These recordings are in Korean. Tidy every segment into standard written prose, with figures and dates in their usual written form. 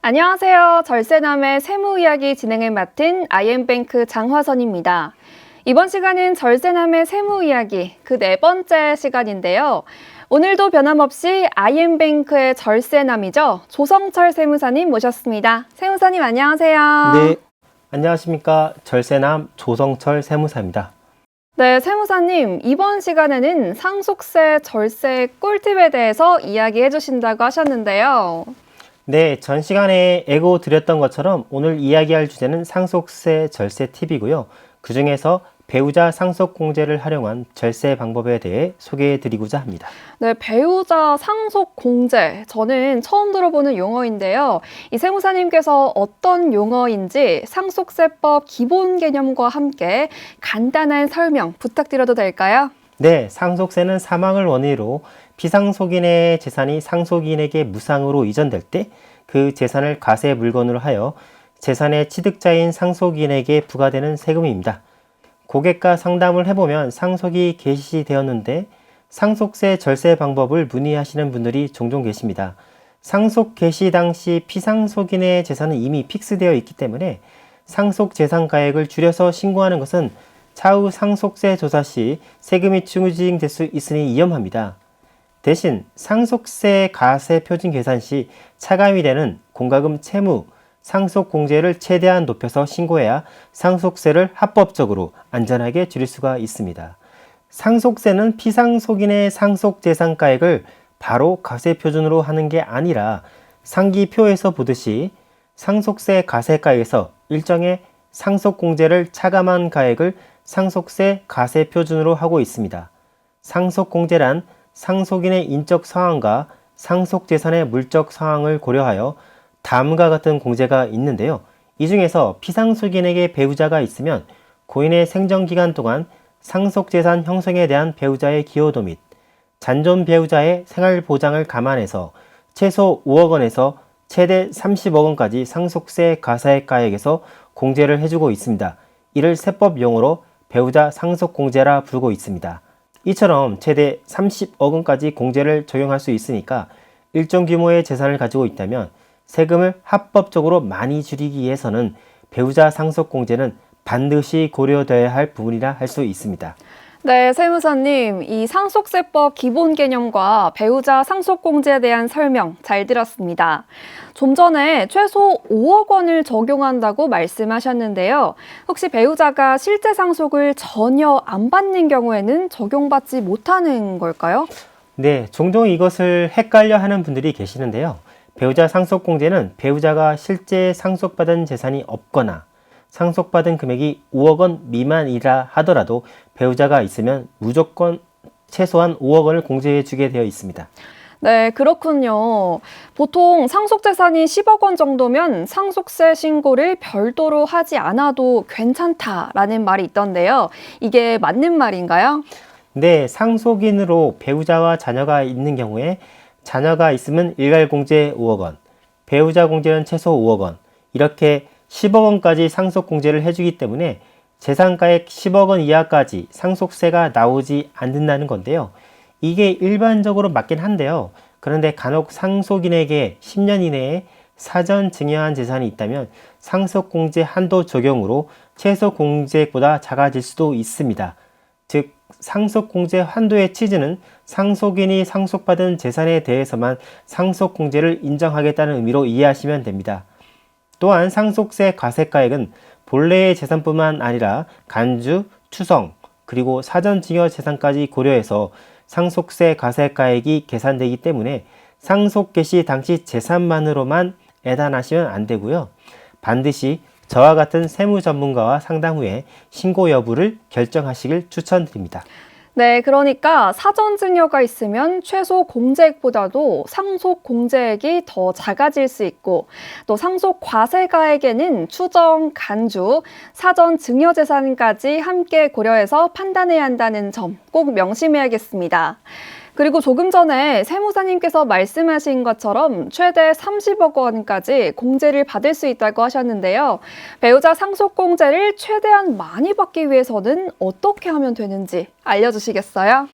안녕하세요. 절세남의 세무 이야기 진행을 맡은 IM뱅크 장화선입니다. 이번 시간은 절세남의 세무 이야기 그 네 번째 시간인데요. 오늘도 변함없이 IM뱅크의 절세남이죠. 조성철 세무사님 모셨습니다. 세무사님 안녕하세요. 네, 안녕하십니까. 절세남 조성철 세무사입니다. 네, 세무사님 이번 시간에는 상속세 절세 꿀팁에 대해서 이야기해 주신다고 하셨는데요. 네, 전 시간에 예고 드렸던 것처럼 오늘 이야기할 주제는 상속세 절세 팁이고요. 그 중에서 배우자 상속공제를 활용한 절세 방법에 대해 소개해 드리고자 합니다. 네, 배우자 상속공제. 저는 처음 들어보는 용어인데요. 이 세무사님께서 어떤 용어인지 상속세법 기본 개념과 함께 간단한 설명 부탁드려도 될까요? 네, 상속세는 사망을 원인으로 피상속인의 재산이 상속인에게 무상으로 이전될 때 그 재산을 과세 물건으로 하여 재산의 취득자인 상속인에게 부과되는 세금입니다. 고객과 상담을 해보면 상속이 개시되었는데 상속세 절세 방법을 문의하시는 분들이 종종 계십니다. 상속 개시 당시 피상속인의 재산은 이미 픽스되어 있기 때문에 상속재산가액을 줄여서 신고하는 것은 차후 상속세 조사 시 세금이 추징될 수 있으니 위험합니다. 대신 상속세 가세 표준 계산 시 차감이 되는 공과금 채무, 상속공제를 최대한 높여서 신고해야 상속세를 합법적으로 안전하게 줄일 수가 있습니다. 상속세는 피상속인의 상속재산가액을 바로 가세 표준으로 하는 게 아니라 상기표에서 보듯이 상속세 가세가에서 일정의 상속공제를 차감한 가액을 상속세 가세 표준으로 하고 있습니다. 상속공제란 상속인의 인적 상황과 상속재산의 물적 상황을 고려하여 다음과 같은 공제가 있는데요. 이 중에서 피상속인에게 배우자가 있으면 고인의 생전기간 동안 상속재산 형성에 대한 배우자의 기여도 및 잔존 배우자의 생활보장을 감안해서 최소 5억 원에서 최대 30억 원까지 상속세 가세가액에서 공제를 해주고 있습니다. 이를 세법 용어로 배우자 상속공제라 부르고 있습니다. 이처럼 최대 30억 원까지 공제를 적용할 수 있으니까 일정 규모의 재산을 가지고 있다면 세금을 합법적으로 많이 줄이기 위해서는 배우자 상속공제는 반드시 고려되어야 할 부분이라 할 수 있습니다. 네, 세무사님, 이 상속세법 기본 개념과 배우자 상속공제에 대한 설명 잘 들었습니다. 좀 전에 최소 5억 원을 적용한다고 말씀하셨는데요. 혹시 배우자가 실제 상속을 전혀 안 받는 경우에는 적용받지 못하는 걸까요? 네, 종종 이것을 헷갈려 하는 분들이 계시는데요. 배우자 상속공제는 배우자가 실제 상속받은 재산이 없거나 상속받은 금액이 5억 원 미만이라 하더라도 배우자가 있으면 무조건 최소한 5억 원을 공제해 주게 되어 있습니다. 네, 그렇군요. 보통 상속재산이 10억 원 정도면 상속세 신고를 별도로 하지 않아도 괜찮다라는 말이 있던데요. 이게 맞는 말인가요? 네, 상속인으로 배우자와 자녀가 있는 경우에 자녀가 있으면 일괄공제 5억 원, 배우자 공제는 최소 5억 원, 이렇게 10억 원까지 상속공제를 해주기 때문에 재산가액 10억 원 이하까지 상속세가 나오지 않는다는 건데요. 이게 일반적으로 맞긴 한데요. 그런데 간혹 상속인에게 10년 이내에 사전 증여한 재산이 있다면 상속공제 한도 적용으로 최소 공제액보다 작아질 수도 있습니다. 즉 상속공제 한도의 취지는 상속인이 상속받은 재산에 대해서만 상속공제를 인정하겠다는 의미로 이해하시면 됩니다. 또한 상속세 과세가액은 본래의 재산뿐만 아니라 간주, 추성, 그리고 사전 증여 재산까지 고려해서 상속세 과세가액이 계산되기 때문에 상속 개시 당시 재산만으로만 애단하시면 안 되고요. 반드시 저와 같은 세무 전문가와 상담 후에 신고 여부를 결정하시길 추천드립니다. 네, 그러니까 사전 증여가 있으면 최소 공제액보다도 상속 공제액이 더 작아질 수 있고 또 상속 과세가액에는 추정, 간주, 사전 증여 재산까지 함께 고려해서 판단해야 한다는 점 꼭 명심해야겠습니다. 그리고 조금 전에 세무사님께서 말씀하신 것처럼 최대 30억 원까지 공제를 받을 수 있다고 하셨는데요. 배우자 상속공제를 최대한 많이 받기 위해서는 어떻게 하면 되는지 알려주시겠어요?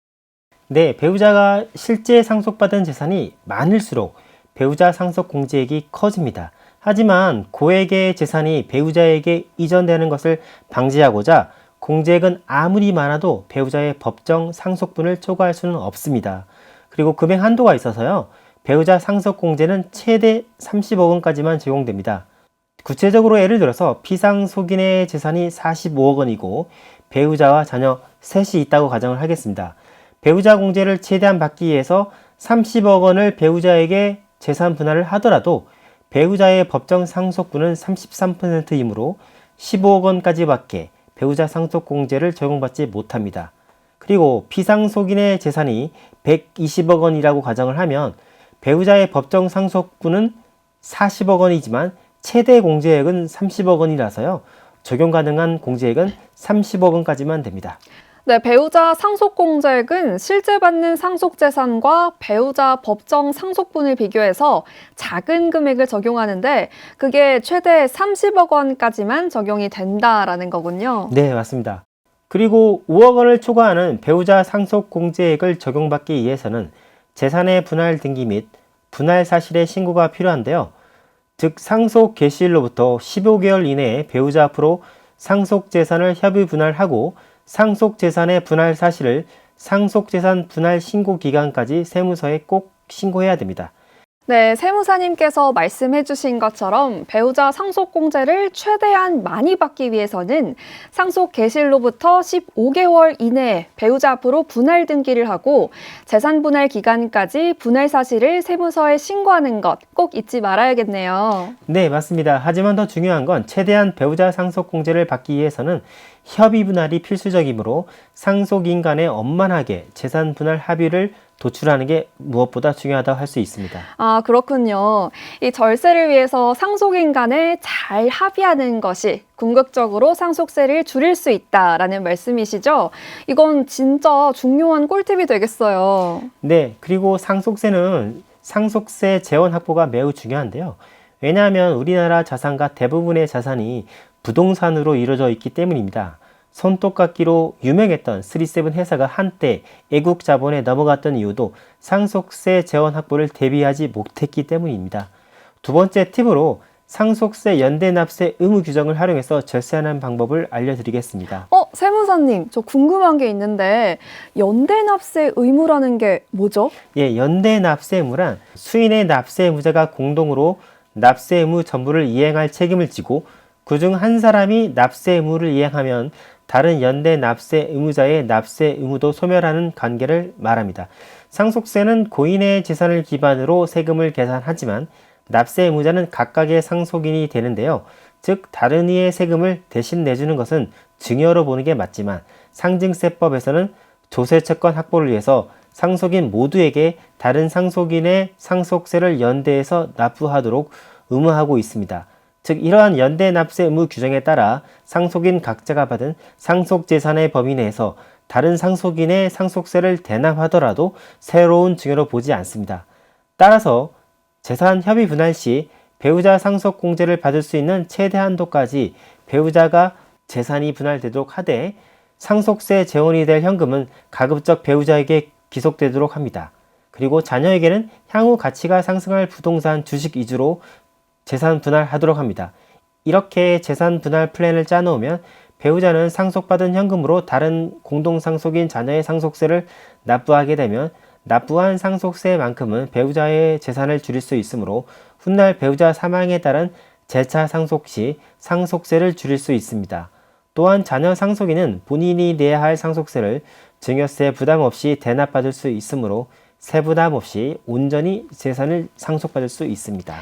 네, 배우자가 실제 상속받은 재산이 많을수록 배우자 상속공제액이 커집니다. 하지만 고액의 재산이 배우자에게 이전되는 것을 방지하고자 공제액은 아무리 많아도 배우자의 법정 상속분을 초과할 수는 없습니다. 그리고 금액 한도가 있어서요. 배우자 상속공제는 최대 30억 원까지만 적용됩니다. 구체적으로 예를 들어서 피상속인의 재산이 45억 원이고 배우자와 자녀 셋이 있다고 가정을 하겠습니다. 배우자 공제를 최대한 받기 위해서 30억 원을 배우자에게 재산 분할을 하더라도 배우자의 법정 상속분은 33%이므로 15억 원까지밖에 배우자 상속공제를 적용받지 못합니다. 그리고 피상속인의 재산이 120억 원이라고 가정을 하면 배우자의 법정 상속분은 40억 원이지만 최대 공제액은 30억 원이라서요. 적용 가능한 공제액은 30억 원까지만 됩니다. 네, 배우자 상속공제액은 실제 받는 상속재산과 배우자 법정 상속분을 비교해서 작은 금액을 적용하는데 그게 최대 30억 원까지만 적용이 된다라는 거군요. 네, 맞습니다. 그리고 5억 원을 초과하는 배우자 상속공제액을 적용받기 위해서는 재산의 분할 등기 및 분할 사실의 신고가 필요한데요. 즉 상속 개시일로부터 15개월 이내에 배우자 앞으로 상속재산을 협의 분할하고 상속재산의 분할 사실을 상속재산 분할 신고 기간까지 세무서에 꼭 신고해야 됩니다. 네, 세무사님께서 말씀해 주신 것처럼 배우자 상속공제를 최대한 많이 받기 위해서는 상속 개시일로부터 15개월 이내에 배우자 앞으로 분할 등기를 하고 재산 분할 기간까지 분할 사실을 세무서에 신고하는 것 꼭 잊지 말아야겠네요. 네, 맞습니다. 하지만 더 중요한 건 최대한 배우자 상속공제를 받기 위해서는 협의 분할이 필수적이므로 상속인 간에 원만하게 재산 분할 합의를 도출하는 게 무엇보다 중요하다고 할 수 있습니다. 아, 그렇군요. 이 절세를 위해서 상속인 간에 잘 합의하는 것이 궁극적으로 상속세를 줄일 수 있다라는 말씀이시죠? 이건 진짜 중요한 꿀팁이 되겠어요. 네, 그리고 상속세는 상속세 재원 확보가 매우 중요한데요. 왜냐하면 우리나라 자산가 대부분의 자산이 부동산으로 이루어져 있기 때문입니다. 손톱깎이로 유명했던 37 회사가 한때 애국 자본에 넘어갔던 이유도 상속세 재원 확보를 대비하지 못했기 때문입니다. 두 번째 팁으로 상속세 연대 납세 의무 규정을 활용해서 절세하는 방법을 알려드리겠습니다. 세무사님, 저 궁금한 게 있는데 연대 납세 의무라는 게 뭐죠? 예, 연대 납세 의무란 수인의 납세 의무자가 공동으로 납세 의무 전부를 이행할 책임을 지고 그중 한 사람이 납세 의무를 이행하면 다른 연대 납세 의무자의 납세 의무도 소멸하는 관계를 말합니다. 상속세는 고인의 재산을 기반으로 세금을 계산하지만 납세 의무자는 각각의 상속인이 되는데요. 즉 다른 이의 세금을 대신 내주는 것은 증여로 보는 게 맞지만 상증세법에서는 조세채권 확보를 위해서 상속인 모두에게 다른 상속인의 상속세를 연대해서 납부하도록 의무하고 있습니다. 즉 이러한 연대 납세 의무 규정에 따라 상속인 각자가 받은 상속재산의 범위 내에서 다른 상속인의 상속세를 대납하더라도 새로운 증여로 보지 않습니다. 따라서 재산 협의 분할 시 배우자 상속공제를 받을 수 있는 최대 한도까지 배우자가 재산이 분할되도록 하되 상속세 재원이 될 현금은 가급적 배우자에게 기속되도록 합니다. 그리고 자녀에게는 향후 가치가 상승할 부동산 주식 위주로 재산 분할하도록 합니다. 이렇게 재산 분할 플랜을 짜놓으면 배우자는 상속받은 현금으로 다른 공동상속인 자녀의 상속세를 납부하게 되면 납부한 상속세만큼은 배우자의 재산을 줄일 수 있으므로 훗날 배우자 사망에 따른 재차 상속 시 상속세를 줄일 수 있습니다. 또한 자녀 상속인은 본인이 내야 할 상속세를 증여세 부담 없이 대납받을 수 있으므로 세부담 없이 온전히 재산을 상속받을 수 있습니다.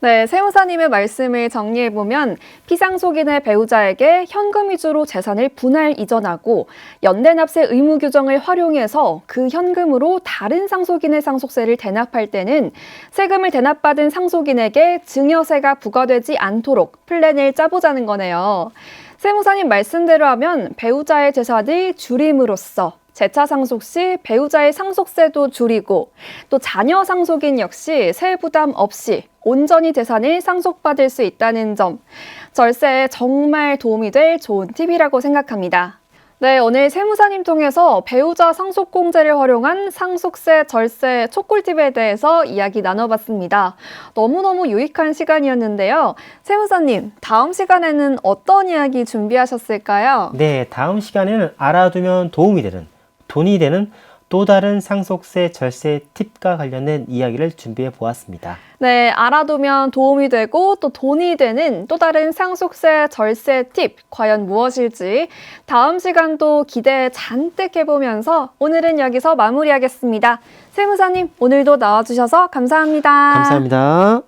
네, 세무사님의 말씀을 정리해보면 피상속인의 배우자에게 현금 위주로 재산을 분할 이전하고 연대납세 의무 규정을 활용해서 그 현금으로 다른 상속인의 상속세를 대납할 때는 세금을 대납받은 상속인에게 증여세가 부과되지 않도록 플랜을 짜보자는 거네요. 세무사님 말씀대로 하면 배우자의 재산을 줄임으로써 재차 상속 시 배우자의 상속세도 줄이고 또 자녀 상속인 역시 세 부담 없이 온전히 재산을 상속받을 수 있다는 점, 절세에 정말 도움이 될 좋은 팁이라고 생각합니다. 네, 오늘 세무사님 통해서 배우자 상속공제를 활용한 상속세, 절세 촉꿀팁에 대해서 이야기 나눠봤습니다. 너무너무 유익한 시간이었는데요. 세무사님, 다음 시간에는 어떤 이야기 준비하셨을까요? 네, 다음 시간에는 알아두면 도움이 되는, 돈이 되는 또 다른 상속세, 절세 팁과 관련된 이야기를 준비해 보았습니다. 네, 알아두면 도움이 되고 또 돈이 되는 또 다른 상속세, 절세 팁 과연 무엇일지 다음 시간도 기대 잔뜩 해보면서 오늘은 여기서 마무리하겠습니다. 세무사님, 오늘도 나와주셔서 감사합니다. 감사합니다.